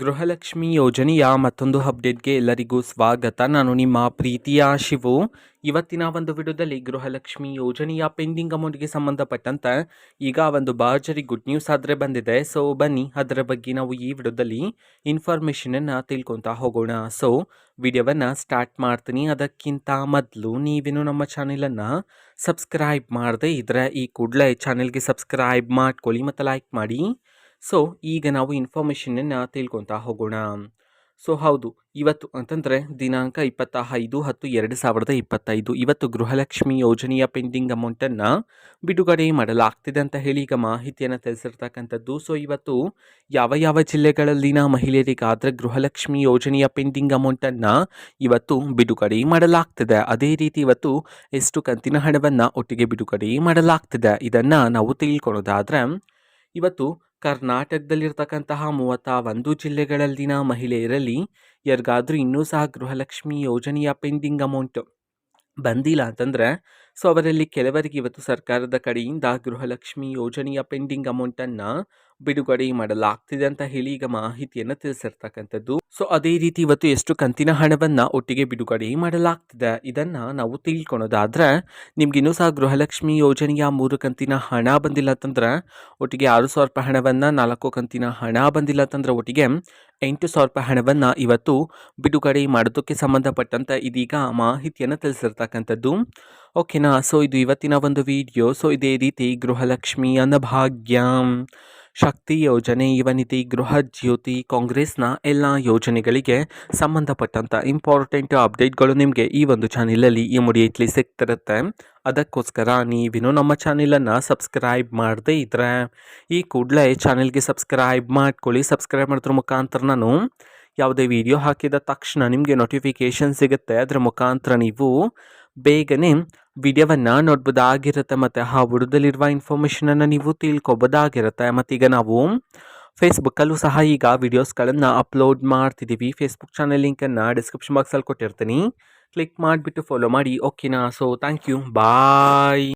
ಗೃಹಲಕ್ಷ್ಮಿ ಯೋಜನೆಯ ಮತ್ತೊಂದು ಅಪ್ಡೇಟ್ಗೆ ಎಲ್ಲರಿಗೂ ಸ್ವಾಗತ. ನಾನು ನಿಮ್ಮ ಪ್ರೀತಿಯ ಶಿವು. ಇವತ್ತಿನ ಒಂದು ವಿಡಿಯೋದಲ್ಲಿ ಗೃಹಲಕ್ಷ್ಮಿ ಯೋಜನೆಯ ಪೆಂಡಿಂಗ್ ಅಮೌಂಟ್ಗೆ ಸಂಬಂಧಪಟ್ಟಂತೆ ಈಗ ಒಂದು ಭರ್ಜರಿ ಗುಡ್ ನ್ಯೂಸ್ ಆದರೆ ಬಂದಿದೆ. ಸೊ ಬನ್ನಿ ಅದರ ಬಗ್ಗೆ ನಾವು ಈ ವಿಡಿಯೋದಲ್ಲಿ ಇನ್ಫಾರ್ಮೇಷನನ್ನು ತಿಳ್ಕೊತಾ ಹೋಗೋಣ. ಸೊ ವಿಡಿಯೋವನ್ನು ಸ್ಟಾರ್ಟ್ ಮಾಡ್ತೀನಿ. ಅದಕ್ಕಿಂತ ಮೊದಲು ನೀವೇನು ನಮ್ಮ ಚಾನೆಲನ್ನು ಸಬ್ಸ್ಕ್ರೈಬ್ ಮಾಡದೆ ಇದ್ರೆ ಈ ಕೂಡಲೇ ಚಾನೆಲ್ಗೆ ಸಬ್ಸ್ಕ್ರೈಬ್ ಮಾಡ್ಕೊಳ್ಳಿ ಮತ್ತು ಲೈಕ್ ಮಾಡಿ. ಸೊ ಈಗ ನಾವು ಇನ್ಫಾರ್ಮೇಷನನ್ನು ತಿಳ್ಕೊತಾ ಹೋಗೋಣ. ಸೊ ಹೌದು, ಇವತ್ತು ಅಂತಂದರೆ ದಿನಾಂಕ 25/10/2025 ಇವತ್ತು ಗೃಹಲಕ್ಷ್ಮಿ ಯೋಜನೆಯ ಪೆಂಡಿಂಗ್ ಅಮೌಂಟನ್ನು ಬಿಡುಗಡೆ ಮಾಡಲಾಗ್ತಿದೆ ಅಂತ ಹೇಳಿ ಈಗ ಮಾಹಿತಿಯನ್ನು ತಿಳಿಸಿರ್ತಕ್ಕಂಥದ್ದು. ಸೊ ಇವತ್ತು ಯಾವ ಯಾವ ಜಿಲ್ಲೆಗಳಲ್ಲಿನ ಮಹಿಳೆಯರಿಗಾದರೆ ಗೃಹಲಕ್ಷ್ಮಿ ಯೋಜನೆಯ ಪೆಂಡಿಂಗ್ ಅಮೌಂಟನ್ನು ಇವತ್ತು ಬಿಡುಗಡೆ ಮಾಡಲಾಗ್ತಿದೆ, ಅದೇ ರೀತಿ ಇವತ್ತು ಎಷ್ಟು ಕಂತಿನ ಹಣವನ್ನು ಒಟ್ಟಿಗೆ ಬಿಡುಗಡೆ ಮಾಡಲಾಗ್ತಿದೆ ಇದನ್ನು ನಾವು ತಿಳ್ಕೊಳೋದಾದರೆ, ಇವತ್ತು ಕರ್ನಾಟಕದಲ್ಲಿರ್ತಕ್ಕಂತಹ 31 ಜಿಲ್ಲೆಗಳಲ್ಲಿನ ಮಹಿಳೆಯರಲ್ಲಿ ಯಾರಿಗಾದರೂ ಇನ್ನೂ ಸಹ ಗೃಹಲಕ್ಷ್ಮಿ ಯೋಜನೆಯ ಪೆಂಡಿಂಗ್ ಅಮೌಂಟ್ ಬಂದಿಲ್ಲ ಅಂತಂದರೆ, ಸೊ ಅವರಲ್ಲಿ ಕೆಲವರಿಗೆ ಇವತ್ತು ಸರ್ಕಾರದ ಕಡೆಯಿಂದ ಗೃಹಲಕ್ಷ್ಮಿ ಯೋಜನೆಯ ಪೆಂಡಿಂಗ್ ಅಮೌಂಟನ್ನು ಬಿಡುಗಡೆ ಮಾಡಲಾಗ್ತಿದೆ ಅಂತ ಹೇಳಿ ಈಗ ಮಾಹಿತಿಯನ್ನು ತಿಳಿಸಿರ್ತಕ್ಕಂಥದ್ದು. ಸೊ ಅದೇ ರೀತಿ ಇವತ್ತು ಎಷ್ಟು ಕಂತಿನ ಹಣವನ್ನು ಒಟ್ಟಿಗೆ ಬಿಡುಗಡೆ ಮಾಡಲಾಗ್ತಿದೆ ಇದನ್ನು ನಾವು ತಿಳ್ಕೊಳೋದಾದರೆ, ನಿಮ್ಗಿನ್ನೂ ಸಹ ಗೃಹಲಕ್ಷ್ಮಿ ಯೋಜನೆಯ 3 ಕಂತಿನ ಹಣ ಬಂದಿಲ್ಲ ಅಂತಂದ್ರೆ ಒಟ್ಟಿಗೆ 6,000 ರೂಪಾಯಿ ಹಣವನ್ನು, 4 ಕಂತಿನ ಹಣ ಬಂದಿಲ್ಲ ಅಂತಂದ್ರೆ ಒಟ್ಟಿಗೆ 8,000 ರೂಪಾಯಿ ಹಣವನ್ನು ಇವತ್ತು ಬಿಡುಗಡೆ ಮಾಡೋದಕ್ಕೆ ಸಂಬಂಧಪಟ್ಟಂತೆ ಇದೀಗ ಮಾಹಿತಿಯನ್ನು ತಿಳಿಸಿರ್ತಕ್ಕಂಥದ್ದು. ಓಕೆನಾ. ಸೊ ಇದು ಇವತ್ತಿನ ಒಂದು ವಿಡಿಯೋ. ಸೊ ಇದೇ ರೀತಿ ಗೃಹಲಕ್ಷ್ಮಿ, ಅನ್ನಭಾಗ್ಯ, ಶಕ್ತಿ ಯೋಜನೆ, ಯುವನಿಧಿ, ಗೃಹ ಜ್ಯೋತಿ, ಕಾಂಗ್ರೆಸ್ನ ಎಲ್ಲ ಯೋಜನೆಗಳಿಗೆ ಸಂಬಂಧಪಟ್ಟಂಥ ಇಂಪಾರ್ಟೆಂಟ್ ಅಪ್ಡೇಟ್ಗಳು ನಿಮಗೆ ಈ ಒಂದು ಚಾನೆಲಲ್ಲಿ ಇಮಿಡಿಯೇಟ್ಲಿ ಸಿಗ್ತಿರುತ್ತೆ. ಅದಕ್ಕೋಸ್ಕರ ನೀವೇನು ನಮ್ಮ ಚಾನೆಲನ್ನು ಸಬ್ಸ್ಕ್ರೈಬ್ ಮಾಡದೇ ಇದ್ದರೆ ಈ ಕೂಡಲೇ ಚಾನೆಲ್ಗೆ ಸಬ್ಸ್ಕ್ರೈಬ್ ಮಾಡ್ಕೊಳ್ಳಿ. ಸಬ್ಸ್ಕ್ರೈಬ್ ಮಾಡೋದ್ರ ಮುಖಾಂತರ ನಾನು ಯಾವುದೇ ವಿಡಿಯೋ ಹಾಕಿದ ತಕ್ಷಣ ನಿಮಗೆ ನೋಟಿಫಿಕೇಷನ್ ಸಿಗುತ್ತೆ. ಅದರ ಮುಖಾಂತರ ನೀವು ಬೇಗನೆ ವಿಡಿಯೋವನ್ನು ನೋಡ್ಬೋದಾಗಿರುತ್ತೆ ಮತ್ತು ಆ ವಿಡಿಯೋದಲ್ಲಿರುವ ಇನ್ಫಾರ್ಮೇಷನನ್ನು ನೀವು ತಿಳ್ಕೊಬೋದಾಗಿರುತ್ತೆ. ಮತ್ತೀಗ ನಾವು ಫೇಸ್ಬುಕ್ಕಲ್ಲೂ ಸಹ ಈಗ ವಿಡಿಯೋಸ್ಗಳನ್ನು ಅಪ್ಲೋಡ್ ಮಾಡ್ತಿದ್ದೀವಿ. ಫೇಸ್ಬುಕ್ ಚಾನಲ್ ಲಿಂಕನ್ನು ಡಿಸ್ಕ್ರಿಪ್ಷನ್ ಬಾಕ್ಸಲ್ಲಿ ಕೊಟ್ಟಿರ್ತೀನಿ, ಕ್ಲಿಕ್ ಮಾಡಿಬಿಟ್ಟು ಫಾಲೋ ಮಾಡಿ. ಓಕೆನಾ. So thank you, bye.